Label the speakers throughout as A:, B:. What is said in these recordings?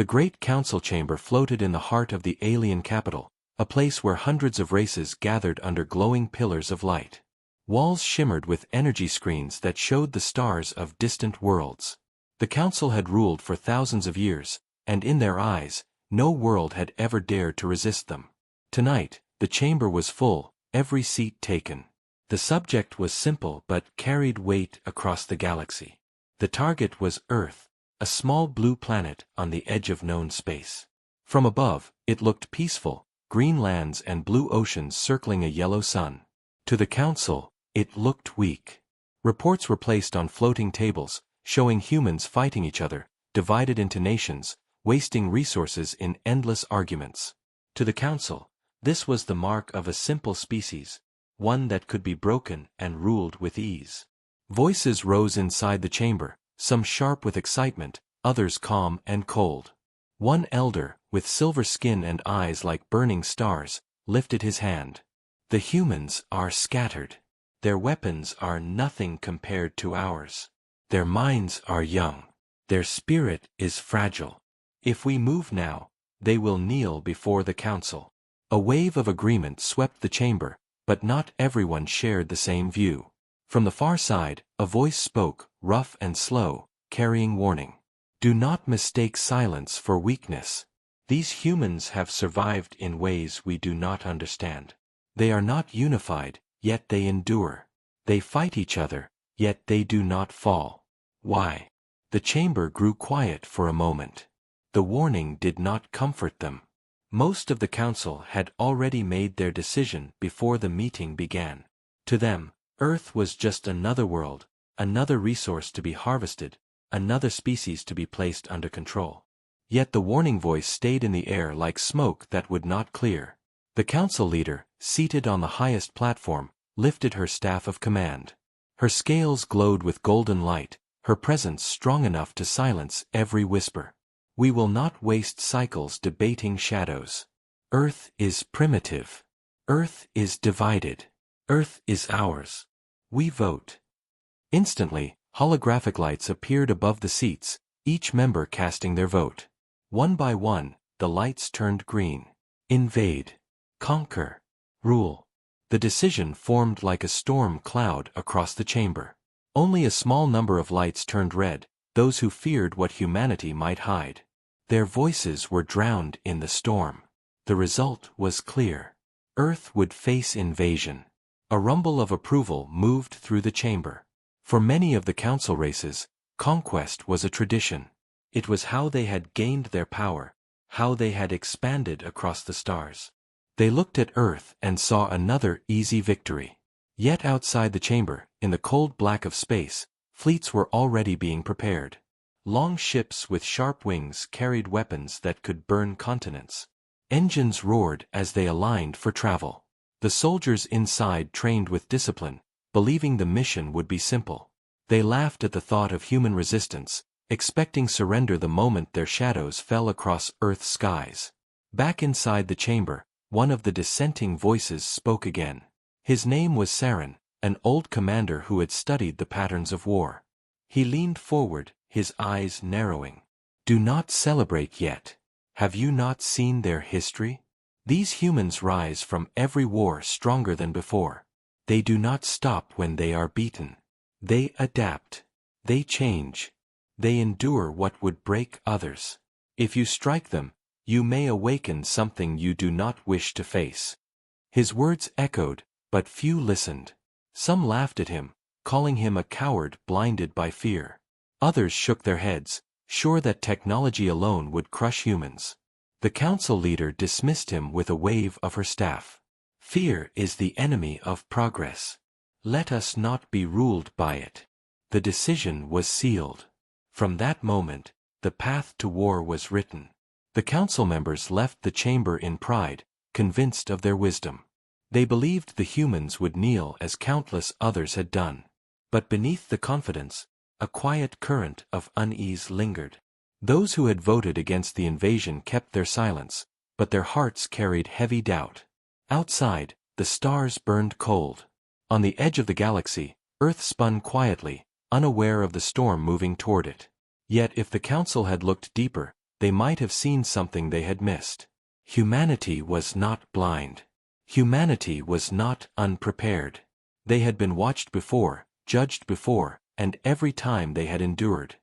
A: The great council chamber floated in the heart of the alien capital, a place where hundreds of races gathered under glowing pillars of light. Walls shimmered with energy screens that showed the stars of distant worlds. The council had ruled for thousands of years, and in their eyes, no world had ever dared to resist them. Tonight, the chamber was full, every seat taken. The subject was simple but carried weight across the galaxy. The target was Earth, a small blue planet on the edge of known space. From above, it looked peaceful, green lands and blue oceans circling a yellow sun. To the council, it looked weak. Reports were placed on floating tables, showing humans fighting each other, divided into nations, wasting resources in endless arguments. To the council, this was the mark of a simple species, one that could be broken and ruled with ease. Voices rose inside the chamber, some sharp with excitement, others calm and cold. One elder, with silver skin and eyes like burning stars, lifted his hand. The humans are scattered. Their weapons are nothing compared to ours. Their minds are young. Their spirit is fragile. If we move now, they will kneel before the council. A wave of agreement swept the chamber, but not everyone shared the same view. From the far side, a voice spoke, rough and slow, carrying warning. Do not mistake silence for weakness. These humans have survived in ways we do not understand. They are not unified, yet they endure. They fight each other, yet they do not fall. Why? The chamber grew quiet for a moment. The warning did not comfort them. Most of the council had already made their decision before the meeting began. To them, Earth was just another world, another resource to be harvested, another species to be placed under control. Yet the warning voice stayed in the air like smoke that would not clear. The council leader, seated on the highest platform, lifted her staff of command. Her scales glowed with golden light, her presence strong enough to silence every whisper. We will not waste cycles debating shadows. Earth is primitive. Earth is divided. Earth is ours. We vote. Instantly, holographic lights appeared above the seats, each member casting their vote. One by one, the lights turned green. Invade. Conquer. Rule. The decision formed like a storm cloud across the chamber. Only a small number of lights turned red, those who feared what humanity might hide. Their voices were drowned in the storm. The result was clear. Earth would face invasion. A rumble of approval moved through the chamber. For many of the council races, conquest was a tradition. It was how they had gained their power, how they had expanded across the stars. They looked at Earth and saw another easy victory. Yet outside the chamber, in the cold black of space, fleets were already being prepared. Long ships with sharp wings carried weapons that could burn continents. Engines roared as they aligned for travel. The soldiers inside trained with discipline, believing the mission would be simple. They laughed at the thought of human resistance, expecting surrender the moment their shadows fell across Earth's skies. Back inside the chamber, one of the dissenting voices spoke again. His name was Saren, an old commander who had studied the patterns of war. He leaned forward, his eyes narrowing. Do not celebrate yet. Have you not seen their history? These humans rise from every war stronger than before. They do not stop when they are beaten. They adapt. They change. They endure what would break others. If you strike them, you may awaken something you do not wish to face. His words echoed, but few listened. Some laughed at him, calling him a coward blinded by fear. Others shook their heads, sure that technology alone would crush humans. The council leader dismissed him with a wave of her staff. Fear is the enemy of progress. Let us not be ruled by it. The decision was sealed. From that moment, the path to war was written. The council members left the chamber in pride, convinced of their wisdom. They believed the humans would kneel as countless others had done. But beneath the confidence, a quiet current of unease lingered. Those who had voted against the invasion kept their silence, but their hearts carried heavy doubt. Outside, the stars burned cold. On the edge of the galaxy, Earth spun quietly, unaware of the storm moving toward it. Yet if the council had looked deeper, they might have seen something they had missed. Humanity was not blind. Humanity was not unprepared. They had been watched before, judged before, and every time they had endured.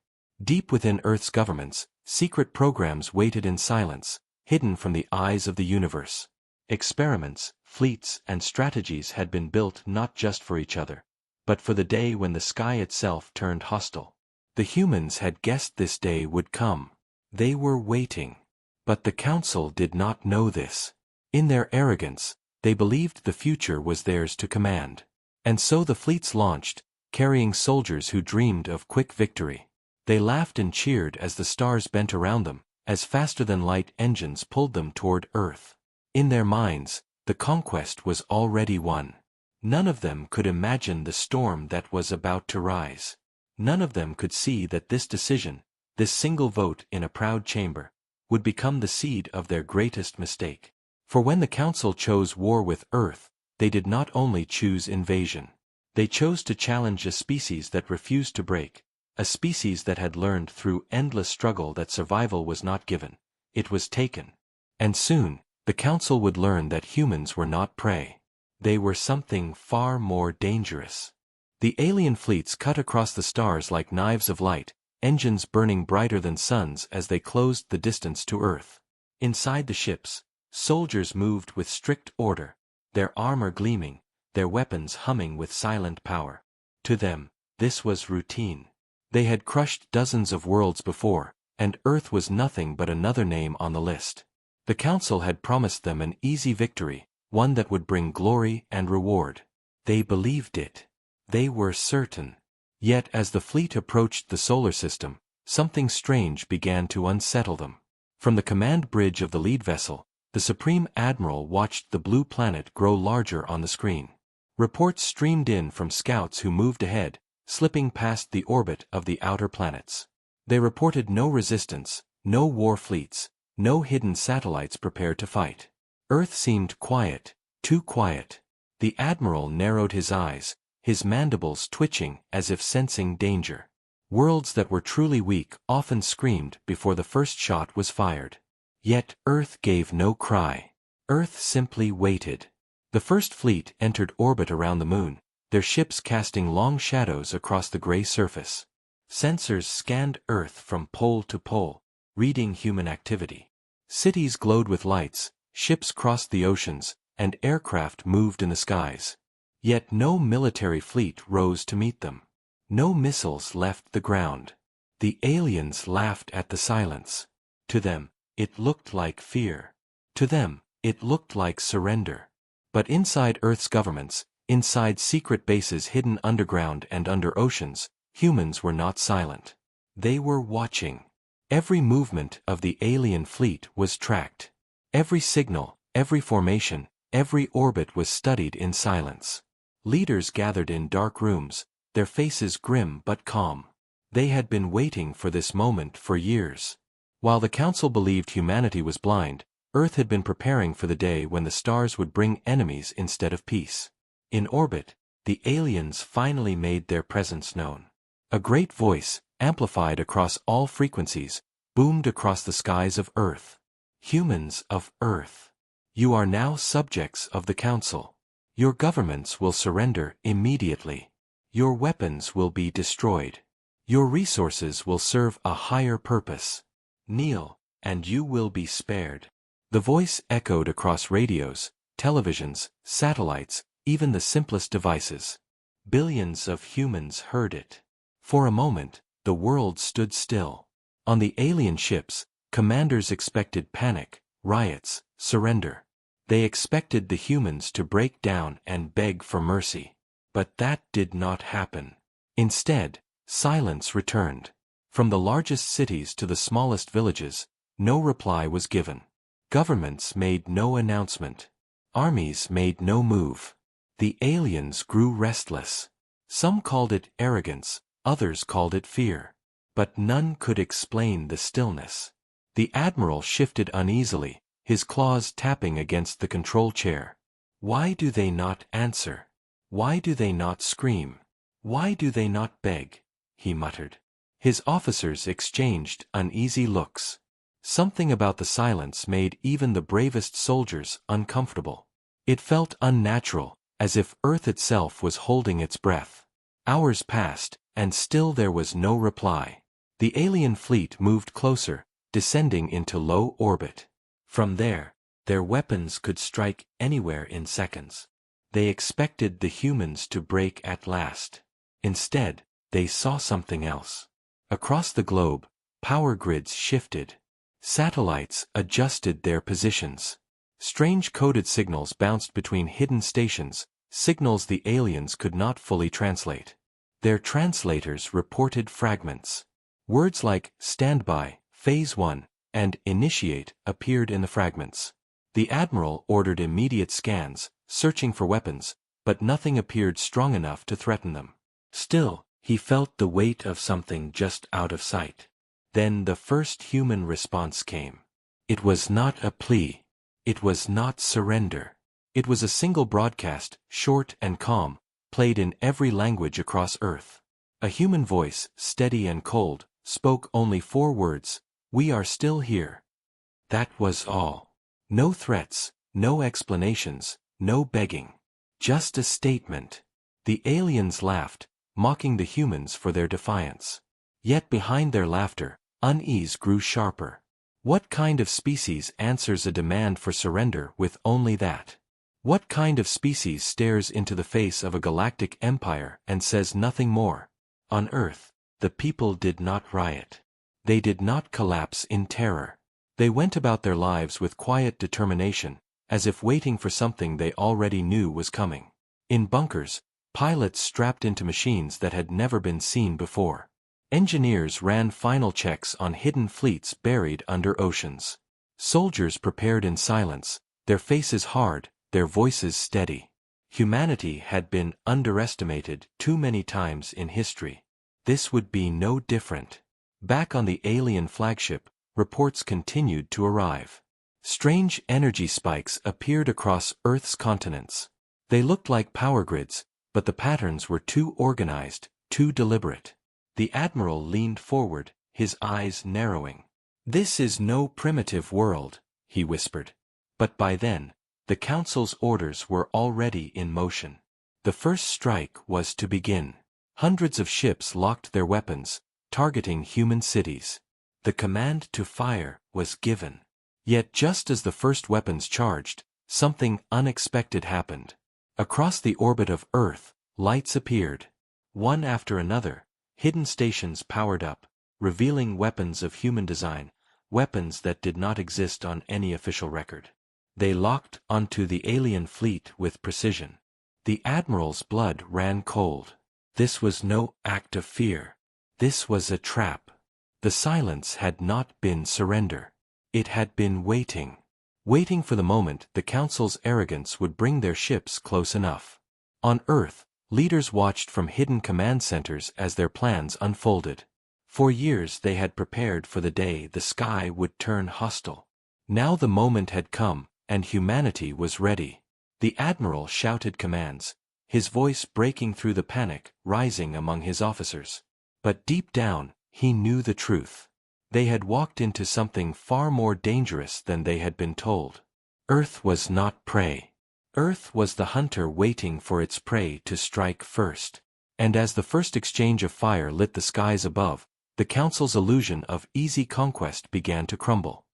A: Deep within Earth's governments, secret programs waited in silence, hidden from the eyes of the universe. Experiments, fleets, and strategies had been built not just for each other, but for the day when the sky itself turned hostile. The humans had guessed this day would come. They were waiting. But the Council did not know this. In their arrogance, they believed the future was theirs to command. And so the fleets launched, carrying soldiers who dreamed of quick victory. They laughed and cheered as the stars bent around them, as faster-than-light engines pulled them toward Earth. In their minds, the conquest was already won. None of them could imagine the storm that was about to rise. None of them could see that this decision, this single vote in a proud chamber, would become the seed of their greatest mistake. For when the Council chose war with Earth, they did not only choose invasion. They chose to challenge a species that refused to break, a species that had learned through endless struggle that survival was not given, it was taken. And soon, the Council would learn that humans were not prey. They were something far more dangerous. The alien fleets cut across the stars like knives of light, engines burning brighter than suns as they closed the distance to Earth. Inside the ships, soldiers moved with strict order, their armor gleaming, their weapons humming with silent power. To them, this was routine. They had crushed dozens of worlds before, and Earth was nothing but another name on the list. The Council had promised them an easy victory, one that would bring glory and reward. They believed it. They were certain. Yet as the fleet approached the solar system, something strange began to unsettle them. From the command bridge of the lead vessel, the Supreme Admiral watched the blue planet grow larger on the screen. Reports streamed in from scouts who moved ahead, slipping past the orbit of the outer planets. They reported no resistance, no war fleets, no hidden satellites prepared to fight. Earth seemed quiet, too quiet. The Admiral narrowed his eyes, his mandibles twitching as if sensing danger. Worlds that were truly weak often screamed before the first shot was fired. Yet Earth gave no cry. Earth simply waited. The first fleet entered orbit around the moon, their ships casting long shadows across the gray surface. Sensors scanned Earth from pole to pole, reading human activity. Cities glowed with lights, ships crossed the oceans, and aircraft moved in the skies. Yet no military fleet rose to meet them. No missiles left the ground. The aliens laughed at the silence. To them, it looked like fear. To them, it looked like surrender. But inside Earth's governments, inside secret bases hidden underground and under oceans, humans were not silent. They were watching. Every movement of the alien fleet was tracked. Every signal, every formation, every orbit was studied in silence. Leaders gathered in dark rooms, their faces grim but calm. They had been waiting for this moment for years. While the Council believed humanity was blind, Earth had been preparing for the day when the stars would bring enemies instead of peace. In orbit, the aliens finally made their presence known. A great voice, amplified across all frequencies, boomed across the skies of Earth. Humans of Earth, you are now subjects of the Council. Your governments will surrender immediately. Your weapons will be destroyed. Your resources will serve a higher purpose. Kneel, and you will be spared. The voice echoed across radios, televisions, satellites, even the simplest devices. Billions of humans heard it. For a moment, the world stood still. On the alien ships, commanders expected panic, riots, surrender. They expected the humans to break down and beg for mercy. But that did not happen. Instead, silence returned. From the largest cities to the smallest villages, no reply was given. Governments made no announcement. Armies made no move. The aliens grew restless. Some called it arrogance, others called it fear. But none could explain the stillness. The Admiral shifted uneasily, his claws tapping against the control chair. Why do they not answer? Why do they not scream? Why do they not beg? He muttered. His officers exchanged uneasy looks. Something about the silence made even the bravest soldiers uncomfortable. It felt unnatural, as if Earth itself was holding its breath. Hours passed, and still there was no reply. The alien fleet moved closer, descending into low orbit. From there, their weapons could strike anywhere in seconds. They expected the humans to break at last. Instead, they saw something else. Across the globe, power grids shifted. Satellites adjusted their positions. Strange coded signals bounced between hidden stations, signals the aliens could not fully translate. Their translators reported fragments. Words like standby, phase 1, and initiate appeared in the fragments. The admiral ordered immediate scans, searching for weapons, but nothing appeared strong enough to threaten them. Still, he felt the weight of something just out of sight. Then the first human response came. It was not a plea. It was not surrender. It was a single broadcast, short and calm, played in every language across Earth. A human voice, steady and cold, spoke only 4 words: "We are still here." That was all. No threats, no explanations, no begging. Just a statement. The aliens laughed, mocking the humans for their defiance. Yet behind their laughter, unease grew sharper. What kind of species answers a demand for surrender with only that? What kind of species stares into the face of a galactic empire and says nothing more? On Earth, the people did not riot. They did not collapse in terror. They went about their lives with quiet determination, as if waiting for something they already knew was coming. In bunkers, pilots strapped into machines that had never been seen before. Engineers ran final checks on hidden fleets buried under oceans. Soldiers prepared in silence, their faces hard, their voices steady. Humanity had been underestimated too many times in history. This would be no different. Back on the alien flagship, reports continued to arrive. Strange energy spikes appeared across Earth's continents. They looked like power grids, but the patterns were too organized, too deliberate. The admiral leaned forward, his eyes narrowing. "This is no primitive world," he whispered. But by then, the Council's orders were already in motion. The first strike was to begin. Hundreds of ships locked their weapons, targeting human cities. The command to fire was given. Yet just as the first weapons charged, something unexpected happened. Across the orbit of Earth, lights appeared. One after another, hidden stations powered up, revealing weapons of human design, weapons that did not exist on any official record. They locked onto the alien fleet with precision. The admiral's blood ran cold. This was no act of fear. This was a trap. The silence had not been surrender. It had been waiting. Waiting for the moment the Council's arrogance would bring their ships close enough. On Earth, leaders watched from hidden command centers as their plans unfolded. For years they had prepared for the day the sky would turn hostile. Now the moment had come, and humanity was ready. The admiral shouted commands, his voice breaking through the panic rising among his officers. But deep down, he knew the truth. They had walked into something far more dangerous than they had been told. Earth was not prey. Earth was the hunter waiting for its prey to strike first. And as the first exchange of fire lit the skies above, the Council's illusion of easy conquest began to crumble.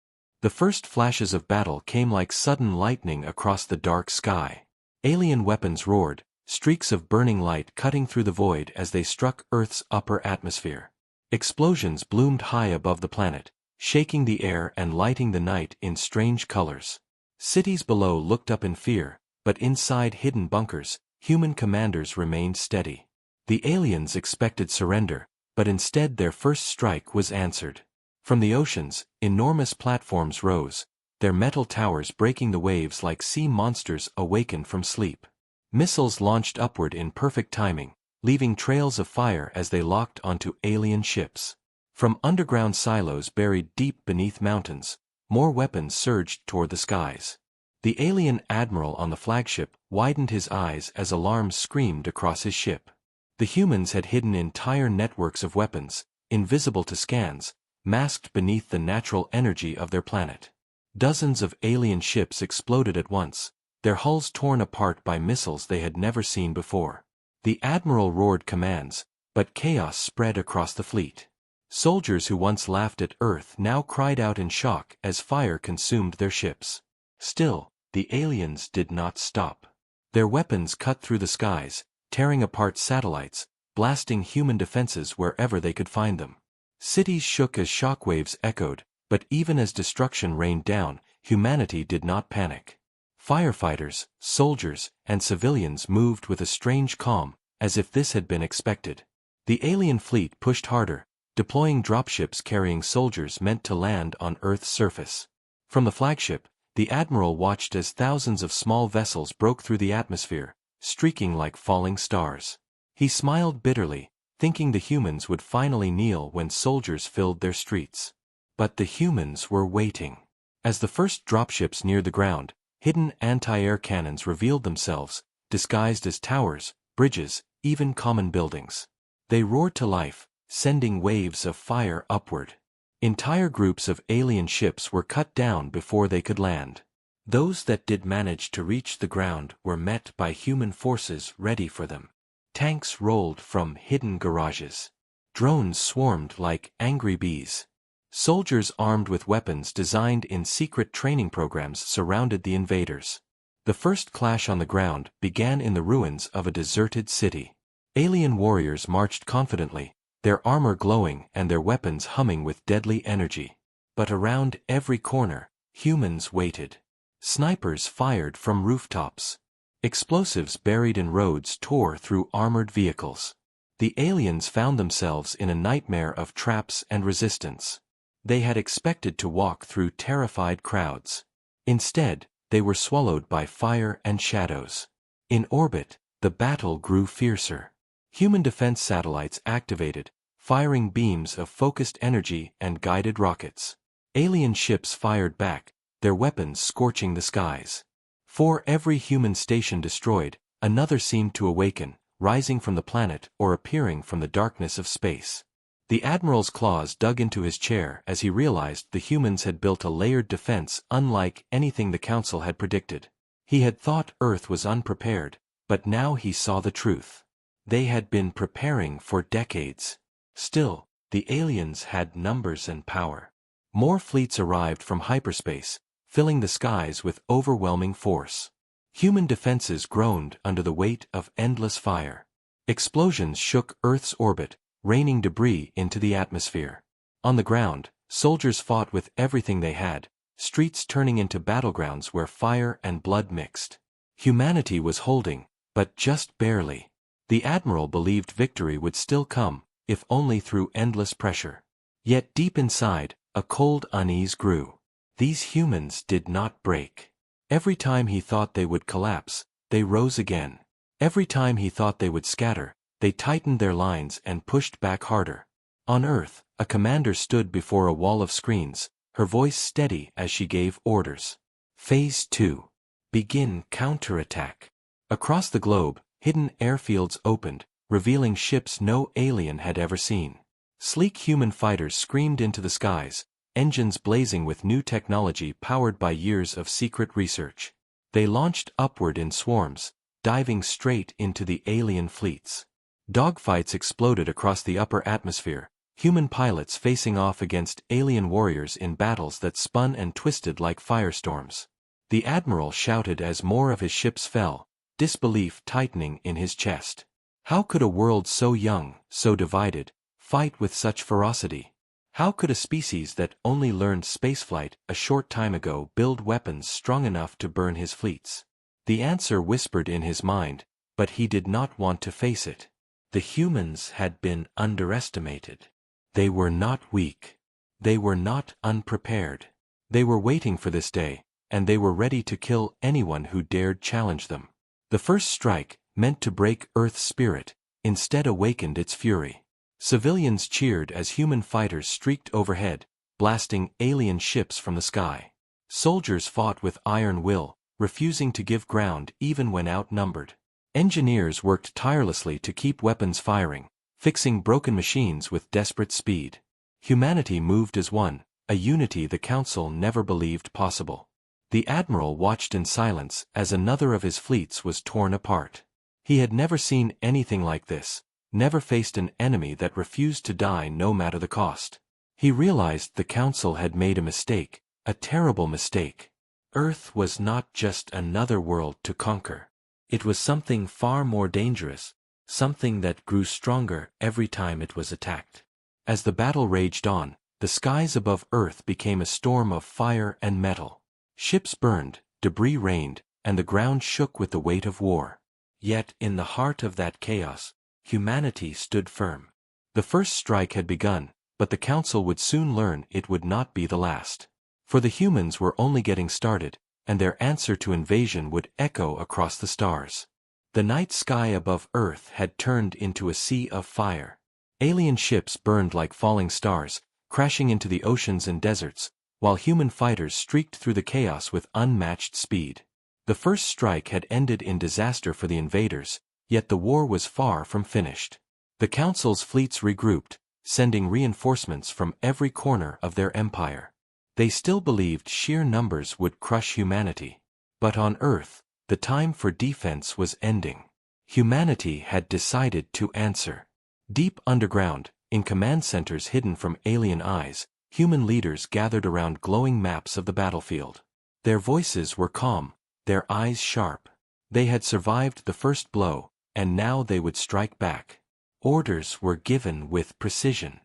A: The first flashes of battle came like sudden lightning across the dark sky. Alien weapons roared, streaks of burning light cutting through the void as they struck Earth's upper atmosphere. Explosions bloomed high above the planet, shaking the air and lighting the night in strange colors. Cities below looked up in fear, but inside hidden bunkers, human commanders remained steady. The aliens expected surrender, but instead their first strike was answered. From the oceans, enormous platforms rose, their metal towers breaking the waves like sea monsters awakened from sleep. Missiles launched upward in perfect timing, leaving trails of fire as they locked onto alien ships. From underground silos buried deep beneath mountains, more weapons surged toward the skies. The alien admiral on the flagship widened his eyes as alarms screamed across his ship. The humans had hidden entire networks of weapons, invisible to scans, masked beneath the natural energy of their planet. Dozens of alien ships exploded at once, their hulls torn apart by missiles they had never seen before. The admiral roared commands, but chaos spread across the fleet. Soldiers who once laughed at Earth now cried out in shock as fire consumed their ships. Still, the aliens did not stop. Their weapons cut through the skies, tearing apart satellites, blasting human defenses wherever they could find them. Cities shook as shockwaves echoed, but even as destruction rained down, humanity did not panic. Firefighters, soldiers, and civilians moved with a strange calm, as if this had been expected. The alien fleet pushed harder, deploying dropships carrying soldiers meant to land on Earth's surface. From the flagship, the admiral watched as thousands of small vessels broke through the atmosphere, streaking like falling stars. He smiled bitterly, thinking the humans would finally kneel when soldiers filled their streets. But the humans were waiting. As the first dropships neared the ground, hidden anti-air cannons revealed themselves, disguised as towers, bridges, even common buildings. They roared to life, sending waves of fire upward. Entire groups of alien ships were cut down before they could land. Those that did manage to reach the ground were met by human forces ready for them. Tanks rolled from hidden garages. Drones swarmed like angry bees. Soldiers armed with weapons designed in secret training programs surrounded the invaders. The first clash on the ground began in the ruins of a deserted city. Alien warriors marched confidently, their armor glowing and their weapons humming with deadly energy. But around every corner, humans waited. Snipers fired from rooftops. Explosives buried in roads tore through armored vehicles. The aliens found themselves in a nightmare of traps and resistance. They had expected to walk through terrified crowds. Instead, they were swallowed by fire and shadows. In orbit, the battle grew fiercer. Human defense satellites activated, firing beams of focused energy and guided rockets. Alien ships fired back, their weapons scorching the skies. For every human station destroyed, another seemed to awaken, rising from the planet or appearing from the darkness of space. The admiral's claws dug into his chair as he realized the humans had built a layered defense unlike anything the council had predicted. He had thought Earth was unprepared, but now he saw the truth. They had been preparing for decades. Still, the aliens had numbers and power. More fleets arrived from hyperspace, filling the skies with overwhelming force. Human defenses groaned under the weight of endless fire. Explosions shook Earth's orbit, raining debris into the atmosphere. On the ground, soldiers fought with everything they had, streets turning into battlegrounds where fire and blood mixed. Humanity was holding, but just barely. The admiral believed victory would still come, if only through endless pressure. Yet deep inside, a cold unease grew. These humans did not break. Every time he thought they would collapse, they rose again. Every time he thought they would scatter, they tightened their lines and pushed back harder. On Earth, a commander stood before a wall of screens, her voice steady as she gave orders. Phase 2. Begin counterattack. Across the globe, hidden airfields opened, revealing ships no alien had ever seen. Sleek human fighters screamed into the skies, engines blazing with new technology powered by years of secret research. They launched upward in swarms, diving straight into the alien fleets. Dogfights exploded across the upper atmosphere, human pilots facing off against alien warriors in battles that spun and twisted like firestorms. The admiral shouted as more of his ships fell, disbelief tightening in his chest. How could a world so young, so divided, fight with such ferocity? How could a species that only learned spaceflight a short time ago build weapons strong enough to burn his fleets? The answer whispered in his mind, but he did not want to face it. The humans had been underestimated. They were not weak. They were not unprepared. They were waiting for this day, and they were ready to kill anyone who dared challenge them. The first strike, meant to break Earth's spirit, instead awakened its fury. Civilians cheered as human fighters streaked overhead, blasting alien ships from the sky. Soldiers fought with iron will, refusing to give ground even when outnumbered. Engineers worked tirelessly to keep weapons firing, fixing broken machines with desperate speed. Humanity moved as one, a unity the Council never believed possible. The Admiral watched in silence as another of his fleets was torn apart. He had never seen anything like this, never faced an enemy that refused to die no matter the cost. He realized the Council had made a mistake, a terrible mistake. Earth was not just another world to conquer. It was something far more dangerous, something that grew stronger every time it was attacked. As the battle raged on, the skies above Earth became a storm of fire and metal. Ships burned, debris rained, and the ground shook with the weight of war. Yet, in the heart of that chaos, humanity stood firm. The first strike had begun, but the Council would soon learn it would not be the last. For the humans were only getting started, and their answer to invasion would echo across the stars. The night sky above Earth had turned into a sea of fire. Alien ships burned like falling stars, crashing into the oceans and deserts, while human fighters streaked through the chaos with unmatched speed. The first strike had ended in disaster for the invaders, yet the war was far from finished. The Council's fleets regrouped, sending reinforcements from every corner of their empire. They still believed sheer numbers would crush humanity. But on Earth, the time for defense was ending. Humanity had decided to answer. Deep underground, in command centers hidden from alien eyes, human leaders gathered around glowing maps of the battlefield. Their voices were calm, their eyes sharp. They had survived the first blow, and now they would strike back. Orders were given with precision.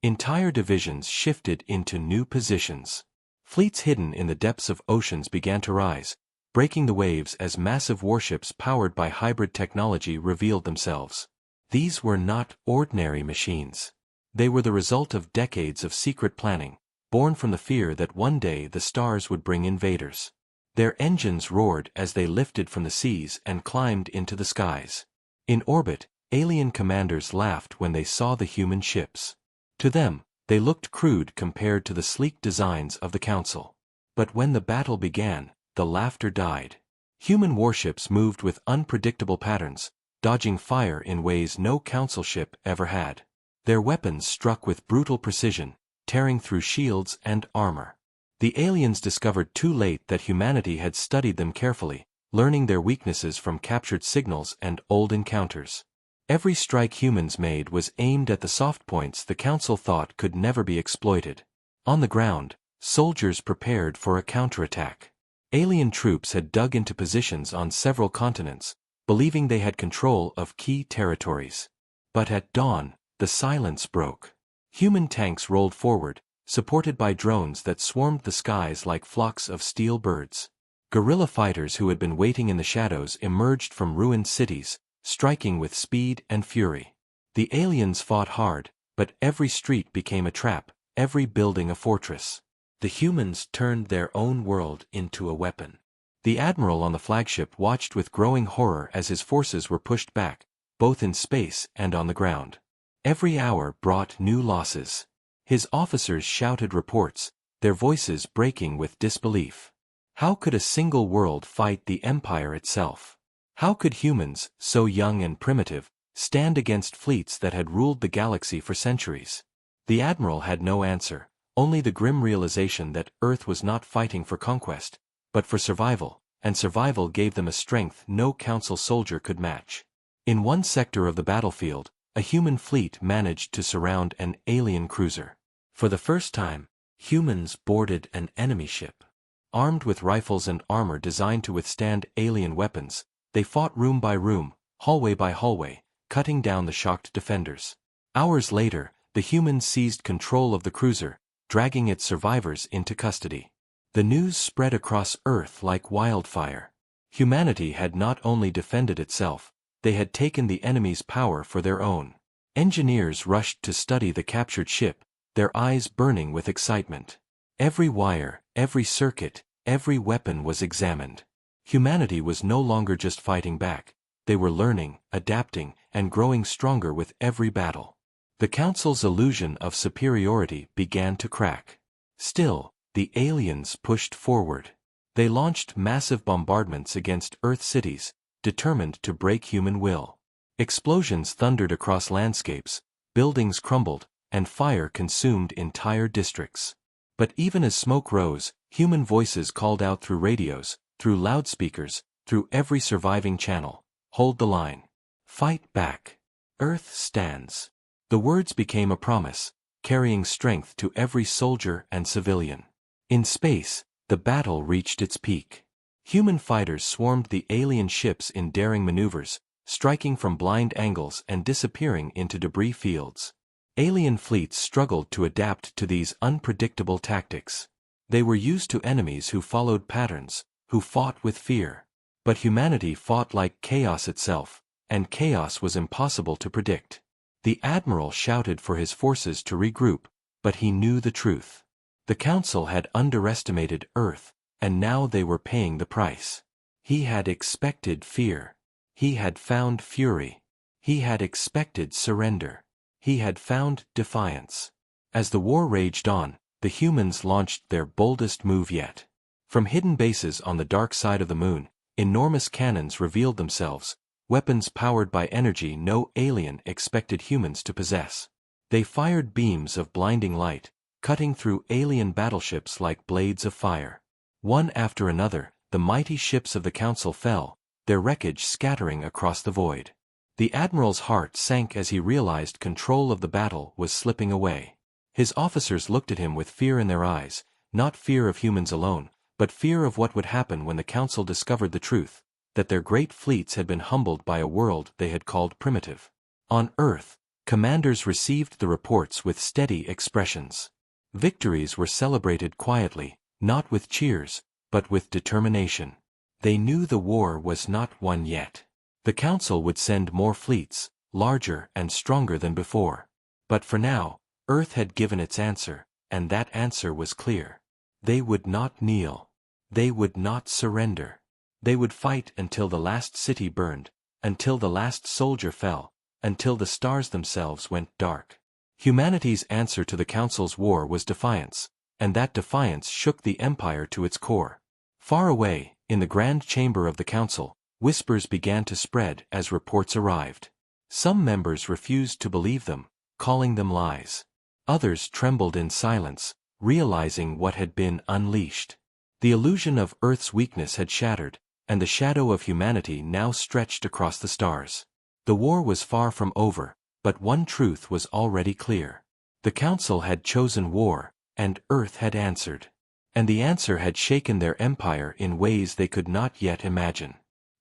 A: Entire divisions shifted into new positions. Fleets hidden in the depths of oceans began to rise, breaking the waves as massive warships powered by hybrid technology revealed themselves. These were not ordinary machines. They were the result of decades of secret planning, born from the fear that one day the stars would bring invaders. Their engines roared as they lifted from the seas and climbed into the skies. In orbit, alien commanders laughed when they saw the human ships. To them, they looked crude compared to the sleek designs of the Council. But when the battle began, the laughter died. Human warships moved with unpredictable patterns, dodging fire in ways no Council ship ever had. Their weapons struck with brutal precision, tearing through shields and armor. The aliens discovered too late that humanity had studied them carefully, learning their weaknesses from captured signals and old encounters. Every strike humans made was aimed at the soft points the Council thought could never be exploited. On the ground, soldiers prepared for a counterattack. Alien troops had dug into positions on several continents, believing they had control of key territories. But at dawn, the silence broke. Human tanks rolled forward, supported by drones that swarmed the skies like flocks of steel birds. Guerrilla fighters who had been waiting in the shadows emerged from ruined cities, striking with speed and fury. The aliens fought hard, but every street became a trap, every building a fortress. The humans turned their own world into a weapon. The admiral on the flagship watched with growing horror as his forces were pushed back, both in space and on the ground. Every hour brought new losses. His officers shouted reports, their voices breaking with disbelief. How could a single world fight the Empire itself? How could humans, so young and primitive, stand against fleets that had ruled the galaxy for centuries? The admiral had no answer, only the grim realization that Earth was not fighting for conquest, but for survival, and survival gave them a strength no Council soldier could match. In one sector of the battlefield, a human fleet managed to surround an alien cruiser. For the first time, humans boarded an enemy ship. Armed with rifles and armor designed to withstand alien weapons, they fought room by room, hallway by hallway, cutting down the shocked defenders. Hours later, the humans seized control of the cruiser, dragging its survivors into custody. The news spread across Earth like wildfire. Humanity had not only defended itself, they had taken the enemy's power for their own. Engineers rushed to study the captured ship, their eyes burning with excitement. Every wire, every circuit, every weapon was examined. Humanity was no longer just fighting back, they were learning, adapting, and growing stronger with every battle. The Council's illusion of superiority began to crack. Still, the aliens pushed forward. They launched massive bombardments against Earth cities, determined to break human will. Explosions thundered across landscapes, buildings crumbled, and fire consumed entire districts. But even as smoke rose, human voices called out through radios, through loudspeakers, through every surviving channel. Hold the line. Fight back. Earth stands. The words became a promise, carrying strength to every soldier and civilian. In space, the battle reached its peak. Human fighters swarmed the alien ships in daring maneuvers, striking from blind angles and disappearing into debris fields. Alien fleets struggled to adapt to these unpredictable tactics. They were used to enemies who followed patterns, who fought with fear. But humanity fought like chaos itself, and chaos was impossible to predict. The admiral shouted for his forces to regroup, but he knew the truth. The council had underestimated Earth, and now they were paying the price. He had expected fear. He had found fury. He had expected surrender. He had found defiance. As the war raged on, the humans launched their boldest move yet. From hidden bases on the dark side of the moon, enormous cannons revealed themselves, weapons powered by energy no alien expected humans to possess. They fired beams of blinding light, cutting through alien battleships like blades of fire. One after another, the mighty ships of the council fell, their wreckage scattering across the void. The admiral's heart sank as he realized control of the battle was slipping away. His officers looked at him with fear in their eyes, not fear of humans alone, but fear of what would happen when the council discovered the truth, that their great fleets had been humbled by a world they had called primitive. On Earth, commanders received the reports with steady expressions. Victories were celebrated quietly, not with cheers, but with determination. They knew the war was not won yet. The council would send more fleets, larger and stronger than before. But for now, Earth had given its answer, and that answer was clear. They would not kneel. They would not surrender. They would fight until the last city burned, until the last soldier fell, until the stars themselves went dark. Humanity's answer to the council's war was defiance, and that defiance shook the empire to its core. Far away, in the grand chamber of the council, whispers began to spread as reports arrived. Some members refused to believe them, calling them lies. Others trembled in silence, realizing what had been unleashed. The illusion of Earth's weakness had shattered, and the shadow of humanity now stretched across the stars. The war was far from over, but one truth was already clear. The council had chosen war, and Earth had answered. And the answer had shaken their empire in ways they could not yet imagine.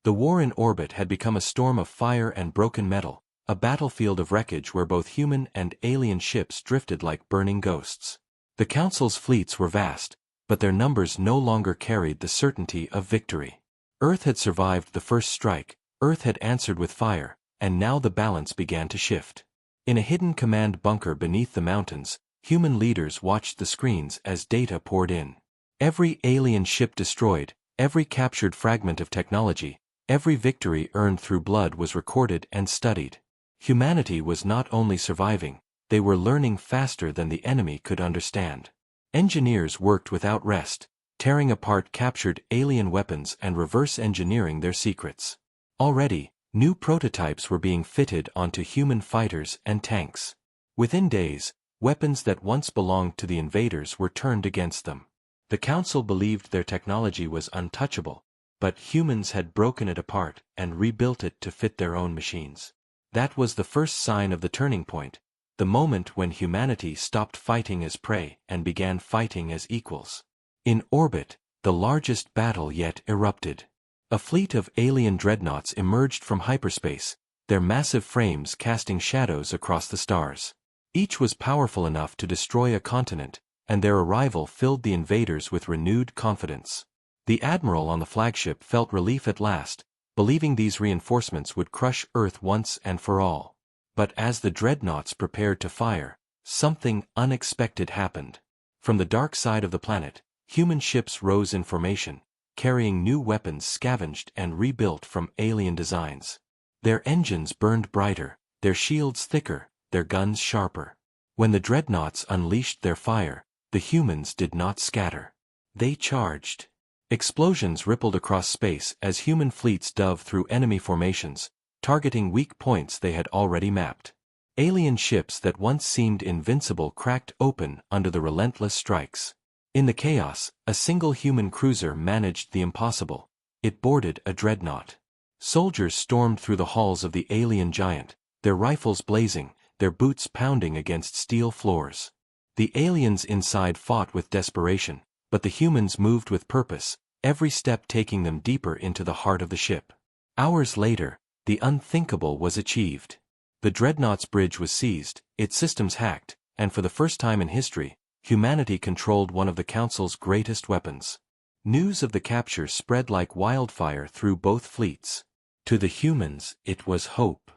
A: The war in orbit had become a storm of fire and broken metal, a battlefield of wreckage where both human and alien ships drifted like burning ghosts. The council's fleets were vast, but their numbers no longer carried the certainty of victory. Earth had survived the first strike, Earth had answered with fire, and now the balance began to shift. In a hidden command bunker beneath the mountains, human leaders watched the screens as data poured in. Every alien ship destroyed, every captured fragment of technology, every victory earned through blood was recorded and studied. Humanity was not only surviving, they were learning faster than the enemy could understand. Engineers worked without rest, tearing apart captured alien weapons and reverse engineering their secrets. Already, new prototypes were being fitted onto human fighters and tanks. Within days, weapons that once belonged to the invaders were turned against them. The council believed their technology was untouchable, but humans had broken it apart and rebuilt it to fit their own machines. That was the first sign of the turning point, the moment when humanity stopped fighting as prey and began fighting as equals. In orbit, the largest battle yet erupted. A fleet of alien dreadnoughts emerged from hyperspace, their massive frames casting shadows across the stars. Each was powerful enough to destroy a continent, and their arrival filled the invaders with renewed confidence. The admiral on the flagship felt relief at last, believing these reinforcements would crush Earth once and for all. But as the dreadnoughts prepared to fire, something unexpected happened. From the dark side of the planet, human ships rose in formation, carrying new weapons scavenged and rebuilt from alien designs. Their engines burned brighter, their shields thicker, their guns sharper. When the dreadnoughts unleashed their fire, the humans did not scatter. They charged. Explosions rippled across space as human fleets dove through enemy formations, targeting weak points they had already mapped. Alien ships that once seemed invincible cracked open under the relentless strikes. In the chaos, a single human cruiser managed the impossible. It boarded a dreadnought. Soldiers stormed through the halls of the alien giant, their rifles blazing, their boots pounding against steel floors. The aliens inside fought with desperation, but the humans moved with purpose, every step taking them deeper into the heart of the ship. Hours later, the unthinkable was achieved. The dreadnought's bridge was seized, its systems hacked, and for the first time in history, humanity controlled one of the Council's greatest weapons. News of the capture spread like wildfire through both fleets. To the humans, it was hope.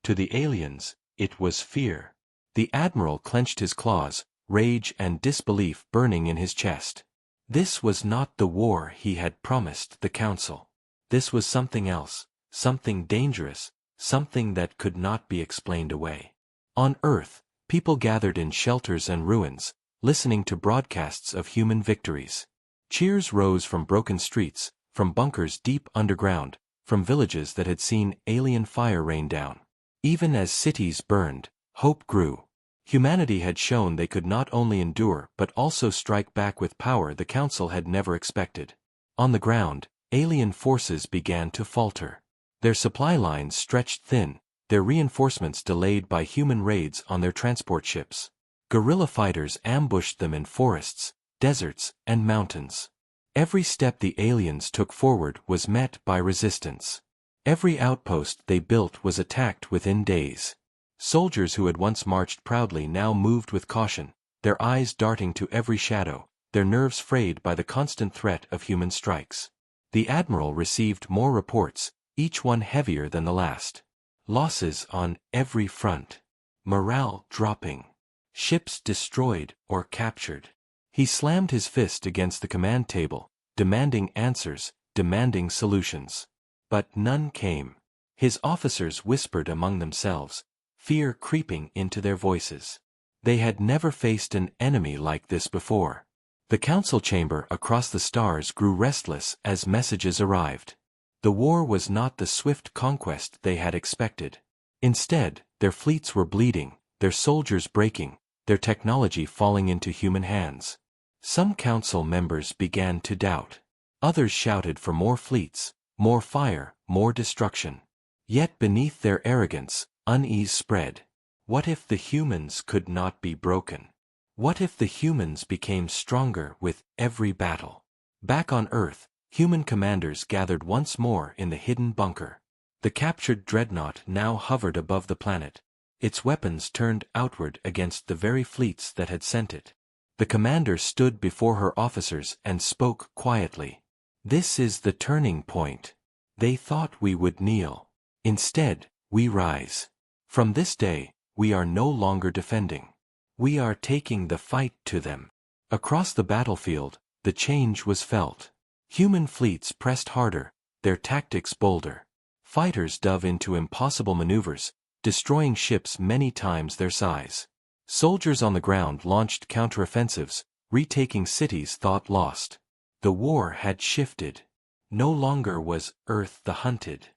A: To the aliens, it was fear. The admiral clenched his claws, rage and disbelief burning in his chest. This was not the war he had promised the Council. This was something else, something dangerous, something that could not be explained away. On Earth, people gathered in shelters and ruins, listening to broadcasts of human victories. Cheers rose from broken streets, from bunkers deep underground, from villages that had seen alien fire rain down. Even as cities burned, hope grew. Humanity had shown they could not only endure but also strike back with power the Council had never expected. On the ground, alien forces began to falter. Their supply lines stretched thin, their reinforcements delayed by human raids on their transport ships. Guerrilla fighters ambushed them in forests, deserts, and mountains. Every step the aliens took forward was met by resistance. Every outpost they built was attacked within days. Soldiers who had once marched proudly now moved with caution, their eyes darting to every shadow, their nerves frayed by the constant threat of human strikes. The admiral received more reports, each one heavier than the last. Losses on every front. Morale dropping. Ships destroyed or captured. He slammed his fist against the command table, demanding answers, demanding solutions. But none came. His officers whispered among themselves, fear creeping into their voices. They had never faced an enemy like this before. The council chamber across the stars grew restless as messages arrived. The war was not the swift conquest they had expected. Instead, their fleets were bleeding, their soldiers breaking, their technology falling into human hands. Some council members began to doubt. Others shouted for more fleets, more fire, more destruction. Yet beneath their arrogance, unease spread. What if the humans could not be broken? What if the humans became stronger with every battle? Back on Earth, human commanders gathered once more in the hidden bunker. The captured dreadnought now hovered above the planet, its weapons turned outward against the very fleets that had sent it. The commander stood before her officers and spoke quietly. This is the turning point. They thought we would kneel. Instead, we rise. From this day, we are no longer defending. We are taking the fight to them. Across the battlefield, the change was felt. Human fleets pressed harder, their tactics bolder. Fighters dove into impossible maneuvers, destroying ships many times their size. Soldiers on the ground launched counteroffensives, retaking cities thought lost. The war had shifted. No longer was Earth the hunted.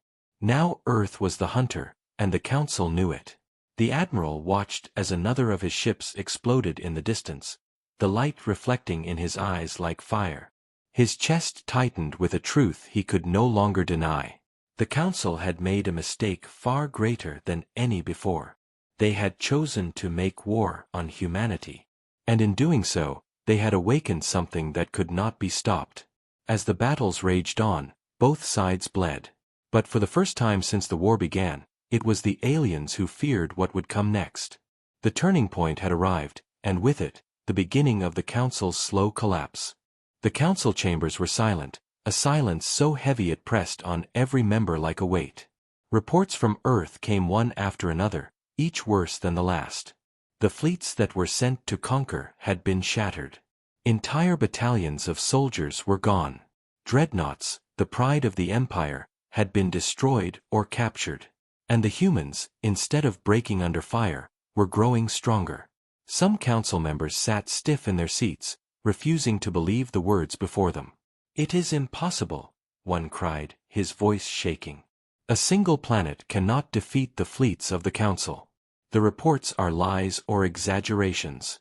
A: Now Earth was the hunter, and the Council knew it. The Admiral watched as another of his ships exploded in the distance, the light reflecting in his eyes like fire. His chest tightened with a truth he could no longer deny. The Council had made a mistake far greater than any before. They had chosen to make war on humanity. And in doing so, they had awakened something that could not be stopped. As the battles raged on, both sides bled. But for the first time since the war began, it was the aliens who feared what would come next. The turning point had arrived, and with it, the beginning of the Council's slow collapse. The council chambers were silent, a silence so heavy it pressed on every member like a weight. Reports from Earth came one after another, each worse than the last. The fleets that were sent to conquer had been shattered. Entire battalions of soldiers were gone. Dreadnoughts, the pride of the Empire, had been destroyed or captured. And the humans, instead of breaking under fire, were growing stronger. Some council members sat stiff in their seats, refusing to believe the words before them. "It is impossible," one cried, his voice shaking. "A single planet cannot defeat the fleets of the Council. The reports are lies or exaggerations.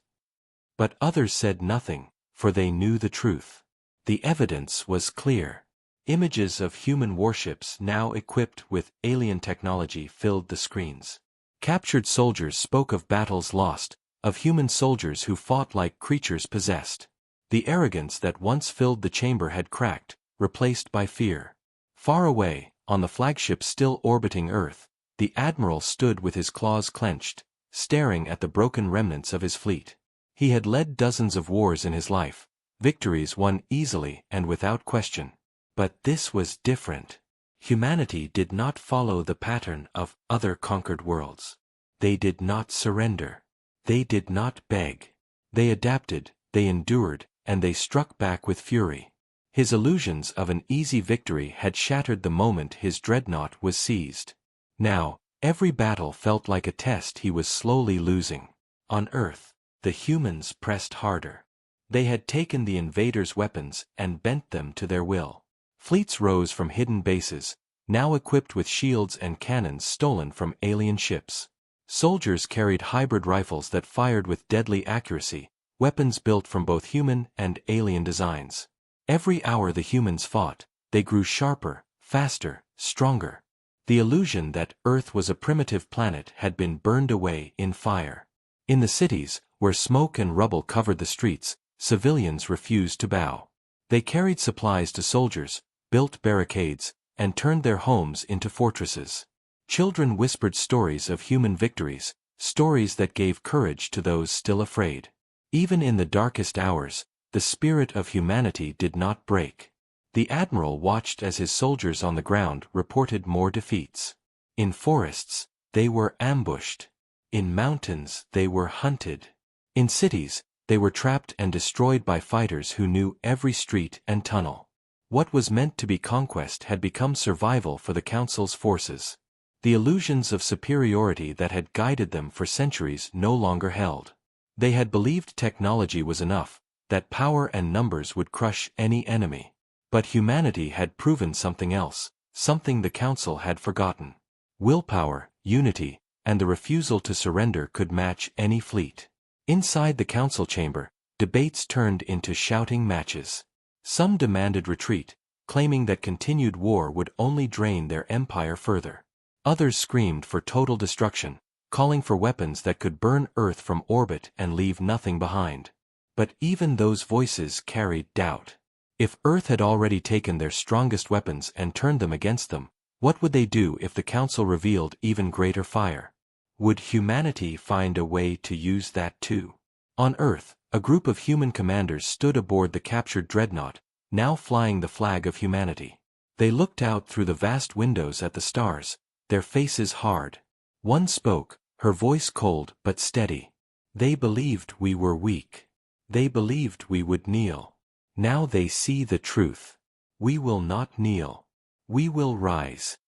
A: But others said nothing, for they knew the truth. The evidence was clear. Images of human warships now equipped with alien technology filled the screens. Captured soldiers spoke of battles lost, of human soldiers who fought like creatures possessed. The arrogance that once filled the chamber had cracked, replaced by fear. Far away, on the flagship still orbiting Earth, the admiral stood with his claws clenched, staring at the broken remnants of his fleet. He had led dozens of wars in his life, victories won easily and without question. But this was different. Humanity did not follow the pattern of other conquered worlds. They did not surrender. They did not beg. They adapted, they endured, and they struck back with fury. His illusions of an easy victory had shattered the moment his dreadnought was seized. Now, every battle felt like a test he was slowly losing. On Earth, the humans pressed harder. They had taken the invaders' weapons and bent them to their will. Fleets rose from hidden bases, now equipped with shields and cannons stolen from alien ships. Soldiers carried hybrid rifles that fired with deadly accuracy, weapons built from both human and alien designs. Every hour the humans fought, they grew sharper, faster, stronger. The illusion that Earth was a primitive planet had been burned away in fire. In the cities, where smoke and rubble covered the streets, civilians refused to bow. They carried supplies to soldiers, built barricades, and turned their homes into fortresses. Children whispered stories of human victories, stories that gave courage to those still afraid. Even in the darkest hours, the spirit of humanity did not break. The admiral watched as his soldiers on the ground reported more defeats. In forests, they were ambushed. In mountains, they were hunted. In cities, they were trapped and destroyed by fighters who knew every street and tunnel. What was meant to be conquest had become survival for the Council's forces. The illusions of superiority that had guided them for centuries no longer held. They had believed technology was enough, that power and numbers would crush any enemy. But humanity had proven something else, something the Council had forgotten. Willpower, unity, and the refusal to surrender could match any fleet. Inside the Council chamber, debates turned into shouting matches. Some demanded retreat, claiming that continued war would only drain their empire further. Others screamed for total destruction, calling for weapons that could burn Earth from orbit and leave nothing behind. But even those voices carried doubt. If Earth had already taken their strongest weapons and turned them against them, what would they do if the Council revealed even greater fire? Would humanity find a way to use that too? On Earth, a group of human commanders stood aboard the captured dreadnought, now flying the flag of humanity. They looked out through the vast windows at the stars, their faces hard. One spoke, her voice cold but steady. They believed we were weak. They believed we would kneel. Now they see the truth. We will not kneel. We will rise.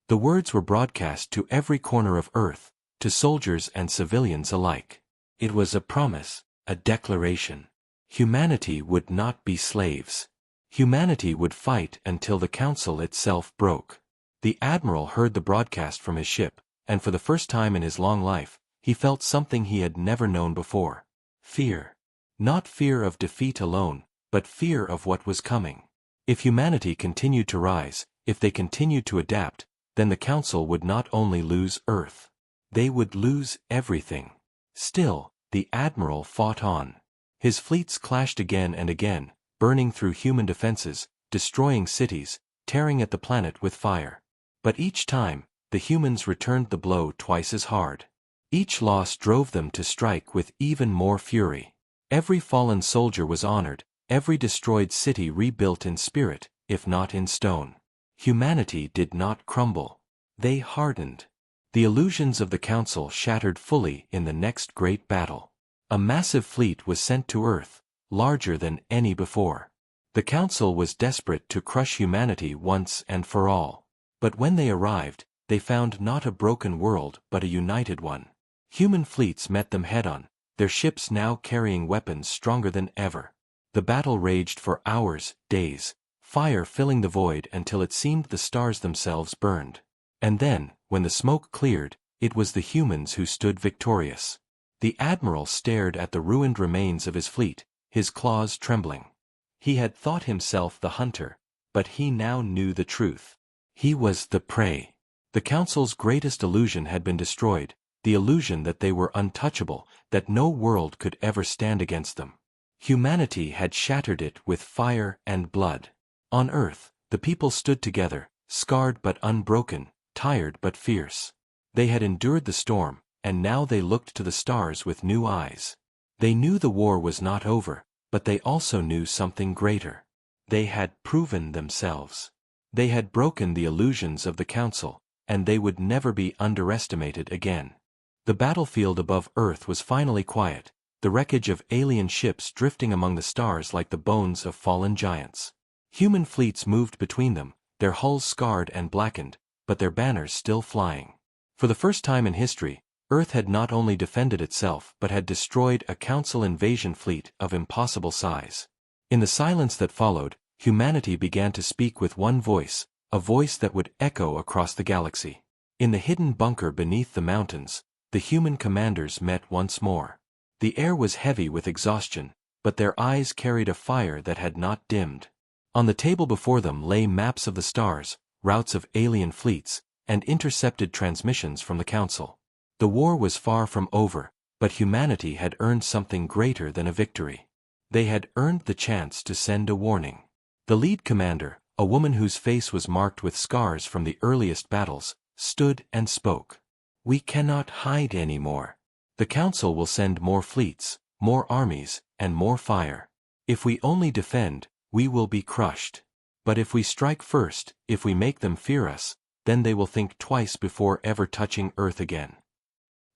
A: The words were broadcast to every corner of Earth, to soldiers and civilians alike. It was a promise, a declaration. Humanity would not be slaves. Humanity would fight until the Council itself broke. The Admiral heard the broadcast from his ship, and for the first time in his long life, he felt something he had never known before. Fear. Not fear of defeat alone, but fear of what was coming. If humanity continued to rise, if they continued to adapt, then the Council would not only lose Earth. They would lose everything. Still, the Admiral fought on. His fleets clashed again and again, burning through human defenses, destroying cities, tearing at the planet with fire. But each time, the humans returned the blow twice as hard. Each loss drove them to strike with even more fury. Every fallen soldier was honored, every destroyed city rebuilt in spirit, if not in stone. Humanity did not crumble. They hardened. The illusions of the Council shattered fully in the next great battle. A massive fleet was sent to Earth, larger than any before. The Council was desperate to crush humanity once and for all. But when they arrived, they found not a broken world but a united one. Human fleets met them head-on, their ships now carrying weapons stronger than ever. The battle raged for hours, days, fire filling the void until it seemed the stars themselves burned. And then, when the smoke cleared, it was the humans who stood victorious. The admiral stared at the ruined remains of his fleet, his claws trembling. He had thought himself the hunter, but he now knew the truth. He was the prey. The Council's greatest illusion had been destroyed, the illusion that they were untouchable, that no world could ever stand against them. Humanity had shattered it with fire and blood. On Earth, the people stood together, scarred but unbroken, tired but fierce. They had endured the storm, and now they looked to the stars with new eyes. They knew the war was not over, but they also knew something greater. They had proven themselves. They had broken the illusions of the Council, and they would never be underestimated again. The battlefield above Earth was finally quiet, the wreckage of alien ships drifting among the stars like the bones of fallen giants. Human fleets moved between them, their hulls scarred and blackened, but their banners still flying. For the first time in history, Earth had not only defended itself but had destroyed a Council invasion fleet of impossible size. In the silence that followed, humanity began to speak with one voice, a voice that would echo across the galaxy. In the hidden bunker beneath the mountains, the human commanders met once more. The air was heavy with exhaustion, but their eyes carried a fire that had not dimmed. On the table before them lay maps of the stars, routes of alien fleets, and intercepted transmissions from the Council. The war was far from over, but humanity had earned something greater than a victory. They had earned the chance to send a warning. The lead commander, a woman whose face was marked with scars from the earliest battles, stood and spoke. "We cannot hide anymore. The Council will send more fleets, more armies, and more fire. If we only defend, we will be crushed. But if we strike first, if we make them fear us, then they will think twice before ever touching Earth again."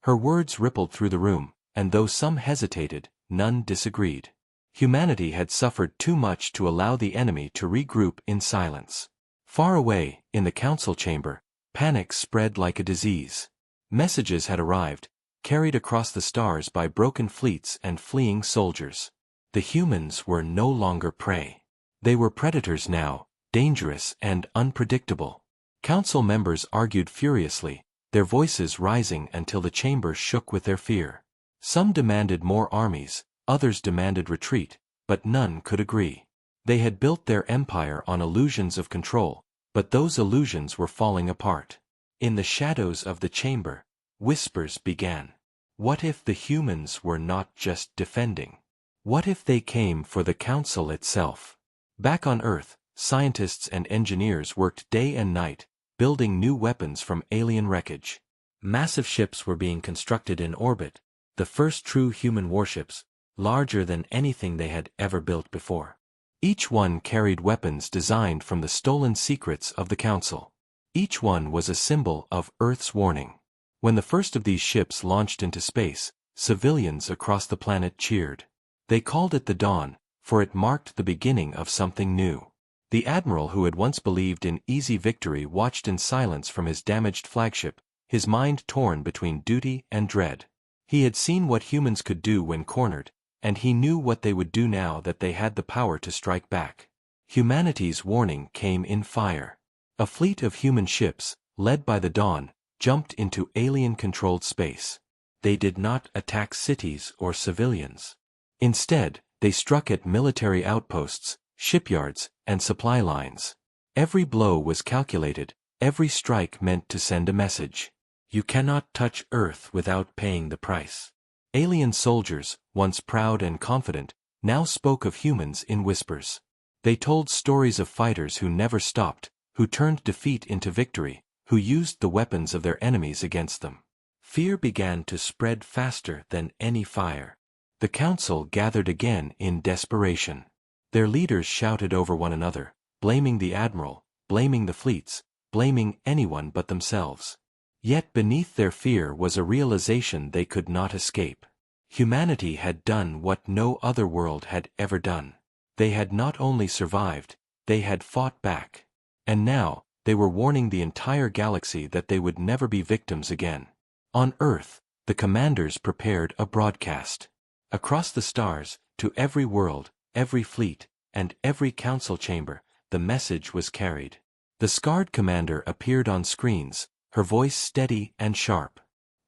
A: Her words rippled through the room, and though some hesitated, none disagreed. Humanity had suffered too much to allow the enemy to regroup in silence. Far away, in the Council chamber, panic spread like a disease. Messages had arrived, carried across the stars by broken fleets and fleeing soldiers. The humans were no longer prey. They were predators now, dangerous and unpredictable. Council members argued furiously, their voices rising until the chamber shook with their fear. Some demanded more armies, others demanded retreat, but none could agree. They had built their empire on illusions of control, but those illusions were falling apart. In the shadows of the chamber, whispers began. What if the humans were not just defending? What if they came for the Council itself? Back on Earth, scientists and engineers worked day and night, building new weapons from alien wreckage. Massive ships were being constructed in orbit, the first true human warships, larger than anything they had ever built before. Each one carried weapons designed from the stolen secrets of the Council. Each one was a symbol of Earth's warning. When the first of these ships launched into space, civilians across the planet cheered. They called it the dawn, for it marked the beginning of something new. The admiral who had once believed in easy victory watched in silence from his damaged flagship, his mind torn between duty and dread. He had seen what humans could do when cornered, and he knew what they would do now that they had the power to strike back. Humanity's warning came in fire. A fleet of human ships, led by the Dawn, jumped into alien-controlled space. They did not attack cities or civilians. Instead, they struck at military outposts, shipyards, and supply lines. Every blow was calculated, every strike meant to send a message. You cannot touch Earth without paying the price. Alien soldiers, once proud and confident, now spoke of humans in whispers. They told stories of fighters who never stopped, who turned defeat into victory, who used the weapons of their enemies against them. Fear began to spread faster than any fire. The Council gathered again in desperation. Their leaders shouted over one another, blaming the admiral, blaming the fleets, blaming anyone but themselves. Yet beneath their fear was a realization they could not escape. Humanity had done what no other world had ever done. They had not only survived, they had fought back. And now, they were warning the entire galaxy that they would never be victims again. On Earth, the commanders prepared a broadcast. Across the stars, to every world, every fleet, and every council chamber, the message was carried. The scarred commander appeared on screens, her voice steady and sharp.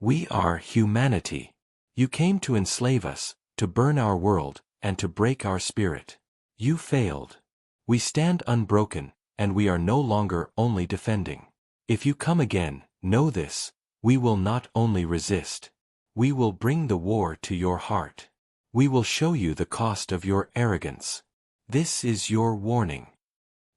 A: We are humanity. You came to enslave us, to burn our world, and to break our spirit. You failed. We stand unbroken, and we are no longer only defending. If you come again, know this, we will not only resist. We will bring the war to your heart. We will show you the cost of your arrogance. This is your warning.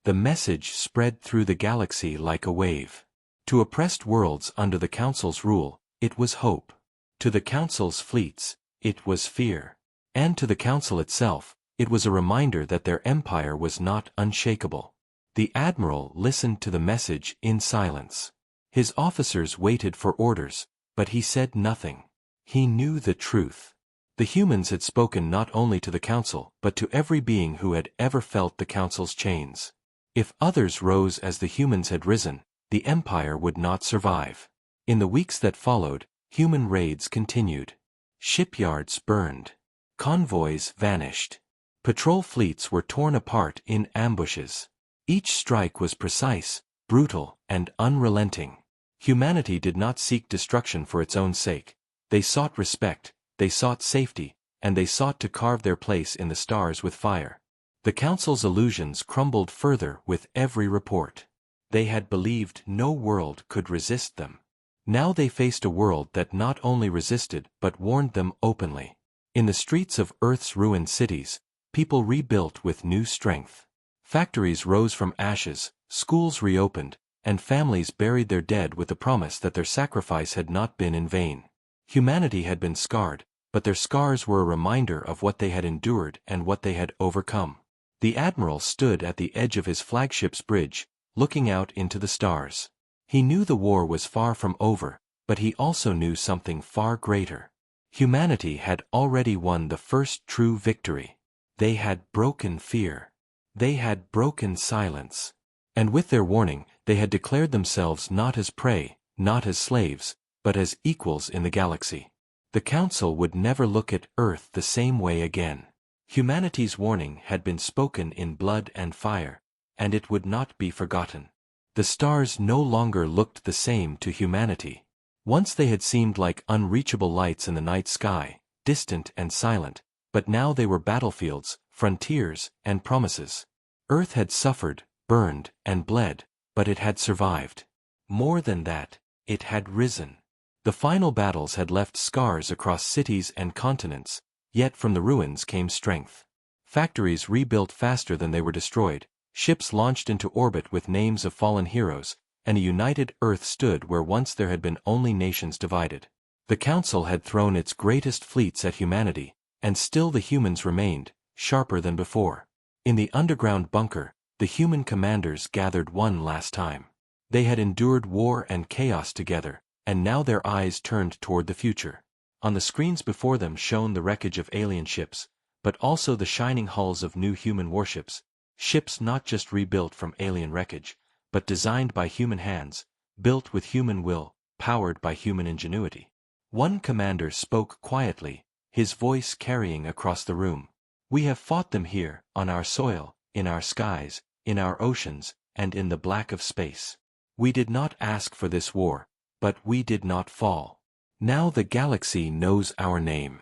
A: The message spread through the galaxy like a wave. To oppressed worlds under the Council's rule, it was hope. To the Council's fleets, it was fear. And to the Council itself, it was a reminder that their empire was not unshakable. The Admiral listened to the message in silence. His officers waited for orders, but he said nothing. He knew the truth. The humans had spoken not only to the Council, but to every being who had ever felt the Council's chains. If others rose as the humans had risen, the Empire would not survive. In the weeks that followed, human raids continued. Shipyards burned. Convoys vanished. Patrol fleets were torn apart in ambushes. Each strike was precise, brutal, and unrelenting. Humanity did not seek destruction for its own sake. They sought respect, they sought safety, and they sought to carve their place in the stars with fire. The Council's illusions crumbled further with every report. They had believed no world could resist them. Now they faced a world that not only resisted but warned them openly. In the streets of Earth's ruined cities, people rebuilt with new strength. Factories rose from ashes, schools reopened, and families buried their dead with the promise that their sacrifice had not been in vain. Humanity had been scarred, but their scars were a reminder of what they had endured and what they had overcome. The Admiral stood at the edge of his flagship's bridge, looking out into the stars. He knew the war was far from over, but he also knew something far greater. Humanity had already won the first true victory. They had broken fear. They had broken silence. And with their warning, they had declared themselves not as prey, not as slaves, but as equals in the galaxy. The Council would never look at Earth the same way again. Humanity's warning had been spoken in blood and fire, and it would not be forgotten. The stars no longer looked the same to humanity. Once they had seemed like unreachable lights in the night sky, distant and silent, but now they were battlefields, frontiers, and promises. Earth had suffered, burned, and bled, but it had survived. More than that, it had risen. The final battles had left scars across cities and continents, yet from the ruins came strength. Factories rebuilt faster than they were destroyed, ships launched into orbit with names of fallen heroes, and a united Earth stood where once there had been only nations divided. The Council had thrown its greatest fleets at humanity, and still the humans remained, sharper than before. In the underground bunker, the human commanders gathered one last time. They had endured war and chaos together, and now their eyes turned toward the future. On the screens before them shone the wreckage of alien ships, but also the shining hulls of new human warships, ships not just rebuilt from alien wreckage, but designed by human hands, built with human will, powered by human ingenuity. One commander spoke quietly, his voice carrying across the room. We have fought them here, on our soil, in our skies, in our oceans, and in the black of space. We did not ask for this war, but we did not fall. Now the galaxy knows our name.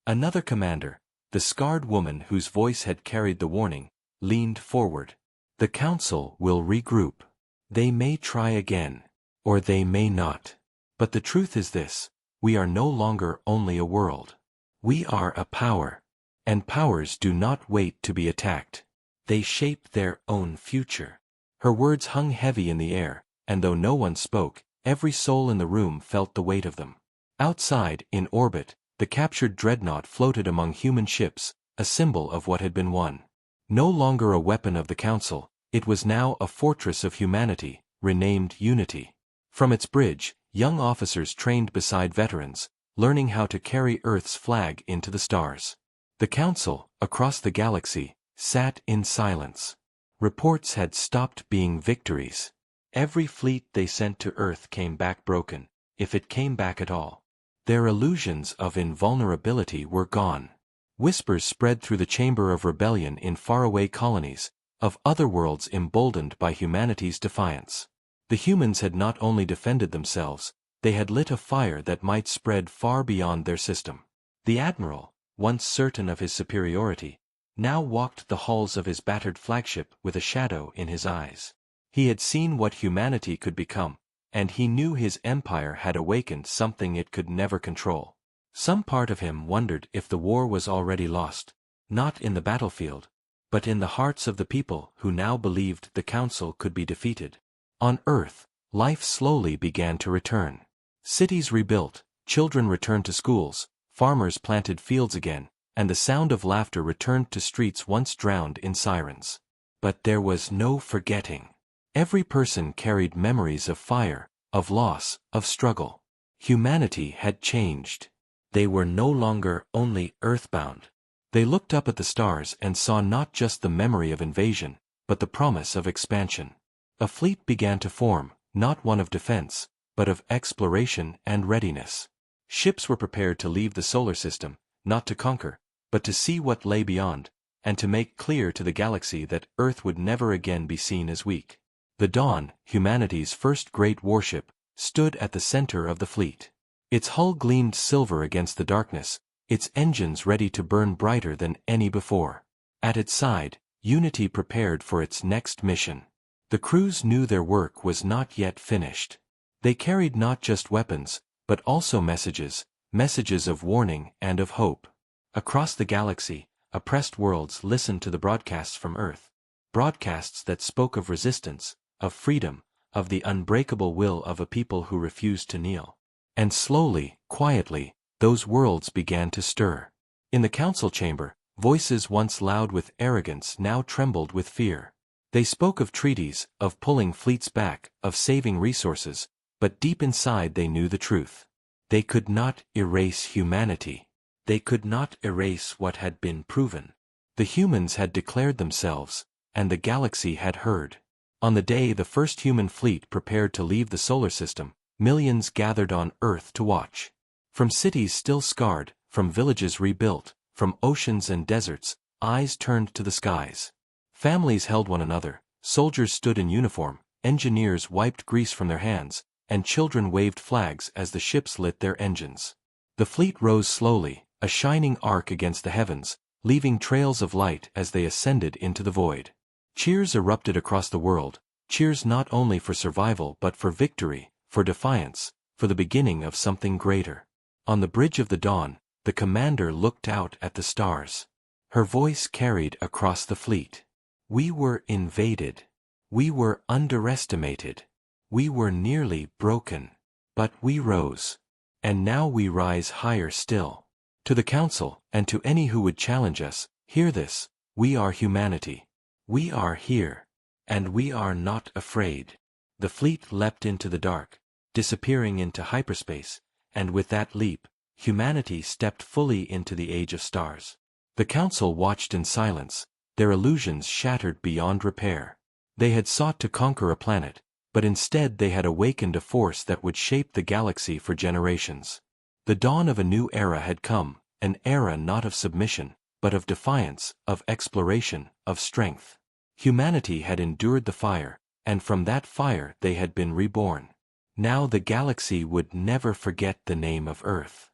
A: Another commander, the scarred woman whose voice had carried the warning, leaned forward. The Council will regroup. They may try again, or they may not. But the truth is this, we are no longer only a world. We are a power. And powers do not wait to be attacked. They shape their own future. Her words hung heavy in the air, and though no one spoke, every soul in the room felt the weight of them. Outside, in orbit, the captured dreadnought floated among human ships, a symbol of what had been won. No longer a weapon of the Council, it was now a fortress of humanity, renamed Unity. From its bridge, young officers trained beside veterans, learning how to carry Earth's flag into the stars. The Council, across the galaxy, sat in silence. Reports had stopped being victories. Every fleet they sent to Earth came back broken, if it came back at all. Their illusions of invulnerability were gone. Whispers spread through the chamber of rebellion in faraway colonies, of other worlds emboldened by humanity's defiance. The humans had not only defended themselves, They had lit a fire that might spread far beyond their system. The admiral, once certain of his superiority, now walked the halls of his battered flagship with a shadow in his eyes. He had seen what humanity could become, and he knew his empire had awakened something it could never control. Some part of him wondered if the war was already lost, not in the battlefield, but in the hearts of the people who now believed the council could be defeated. On Earth, life slowly began to return. Cities rebuilt, children returned to schools, farmers planted fields again, and the sound of laughter returned to streets once drowned in sirens. But there was no forgetting. Every person carried memories of fire, of loss, of struggle. Humanity had changed. They were no longer only earthbound. They looked up at the stars and saw not just the memory of invasion, but the promise of expansion. A fleet began to form, not one of defense, but of exploration and readiness. Ships were prepared to leave the solar system, not to conquer, but to see what lay beyond, and to make clear to the galaxy that Earth would never again be seen as weak. The Dawn, humanity's first great warship, stood at the center of the fleet. Its hull gleamed silver against the darkness, its engines ready to burn brighter than any before. At its side, Unity prepared for its next mission. The crews knew their work was not yet finished. They carried not just weapons, but also messages of warning and of hope. Across the galaxy, oppressed worlds listened to the broadcasts from Earth. Broadcasts that spoke of resistance, of freedom, of the unbreakable will of a people who refused to kneel. And slowly, quietly, those worlds began to stir. In the council chamber, voices once loud with arrogance now trembled with fear. They spoke of treaties, of pulling fleets back, of saving resources, but deep inside they knew the truth. They could not erase humanity. They could not erase what had been proven. The humans had declared themselves, and the galaxy had heard. On the day the first human fleet prepared to leave the solar system, millions gathered on Earth to watch. From cities still scarred, from villages rebuilt, from oceans and deserts, eyes turned to the skies. Families held one another, soldiers stood in uniform, engineers wiped grease from their hands, and children waved flags as the ships lit their engines. The fleet rose slowly, a shining arc against the heavens, leaving trails of light as they ascended into the void. Cheers erupted across the world, cheers not only for survival but for victory, for defiance, for the beginning of something greater. On the bridge of the dawn, the commander looked out at the stars. Her voice carried across the fleet. We were invaded. We were underestimated. We were nearly broken. But we rose. And now we rise higher still. To the council, and to any who would challenge us, hear this: we are humanity. We are here. And we are not afraid. The fleet leapt into the dark, disappearing into hyperspace, and with that leap, humanity stepped fully into the age of stars. The council watched in silence, their illusions shattered beyond repair. They had sought to conquer a planet, but instead they had awakened a force that would shape the galaxy for generations. The dawn of a new era had come, an era not of submission, but of defiance, of exploration, of strength. Humanity had endured the fire, and from that fire they had been reborn. Now the galaxy would never forget the name of Earth.